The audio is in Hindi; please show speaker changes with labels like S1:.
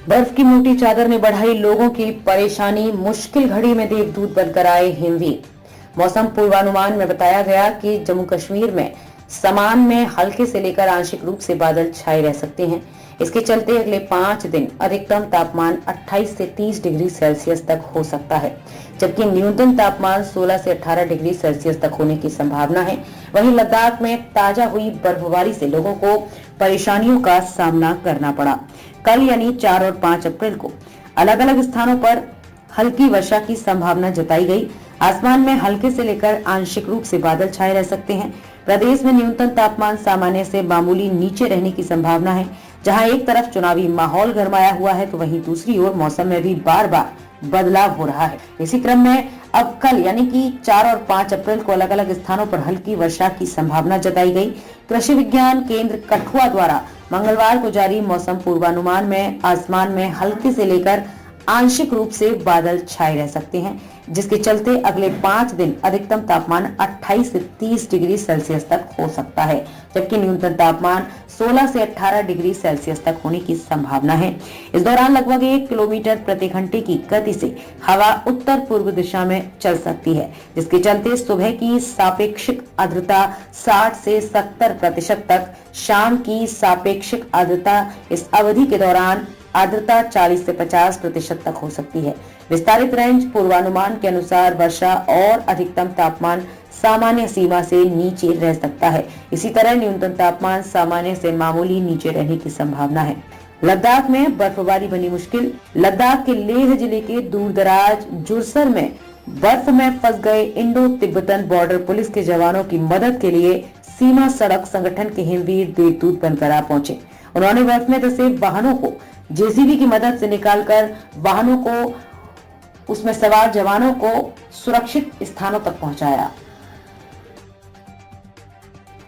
S1: बर्फ की मोटी चादर ने बढ़ाई लोगों की परेशानी, मुश्किल घड़ी में देवदूत बनकर आए हिमवीर। मौसम पूर्वानुमान में बताया गया कि जम्मू कश्मीर में समान में हल्के से लेकर आंशिक रूप से बादल छाए रह सकते हैं। इसके चलते अगले 5 दिन अधिकतम तापमान 28 से 30 डिग्री सेल्सियस तक हो सकता है, जबकि न्यूनतम तापमान 16 से 18 डिग्री सेल्सियस तक होने की संभावना है। वहीं लद्दाख में ताजा हुई बर्फबारी से लोगों को परेशानियों का सामना करना पड़ा। कल यानी 4 और 5 अप्रैल को अलग अलग स्थानों पर हल्की वर्षा की संभावना जताई गई। आसमान में हल्के से लेकर आंशिक रूप से बादल छाए रह सकते हैं। प्रदेश में न्यूनतम तापमान सामान्य से मामूली नीचे रहने की संभावना है। जहां एक तरफ चुनावी माहौल गरमाया हुआ है, तो वहीं दूसरी ओर मौसम में भी बार बार बदलाव हो रहा है। इसी क्रम में अब कल यानी कि 4 और 5 अप्रैल को अलग अलग स्थानों पर हल्की वर्षा की संभावना जताई गई। कृषि विज्ञान केंद्र कठुआ द्वारा मंगलवार को जारी मौसम पूर्वानुमान में आसमान में हल्के से लेकर आंशिक रूप से बादल छाए रह सकते हैं, जिसके चलते अगले 5 दिन अधिकतम तापमान 28 से 30 डिग्री सेल्सियस तक हो सकता है, जबकि न्यूनतम तापमान 16 से 18 डिग्री सेल्सियस तक होने की संभावना है। इस दौरान लगभग 1 किलोमीटर प्रति घंटे की गति से हवा उत्तर पूर्व दिशा में चल सकती है, जिसके चलते सुबह की सापेक्षिक आर्द्रता 60 से 70% तक, शाम की सापेक्षिक आर्द्रता इस अवधि के दौरान आर्द्रता 40 से 50% तक हो सकती है। विस्तारित रेंज पूर्वानुमान के अनुसार वर्षा और अधिकतम तापमान सामान्य सीमा से नीचे रह सकता है। इसी तरह न्यूनतम तापमान सामान्य से मामूली नीचे रहने की संभावना है। लद्दाख में बर्फबारी बनी मुश्किल। लद्दाख के लेह जिले के दूरदराज जुरसर में बर्फ में फंस गए इंडो तिब्बतन बॉर्डर पुलिस के जवानों की मदद के लिए सीमा सड़क संगठन के हिमवीर देवदूत बनकर आ पहुंचे। उन्होंने बर्फ में फंसे वाहनों को जेसीबी की मदद से निकालकर वाहनों को उसमें सवार जवानों को सुरक्षित स्थानों तक पहुंचाया।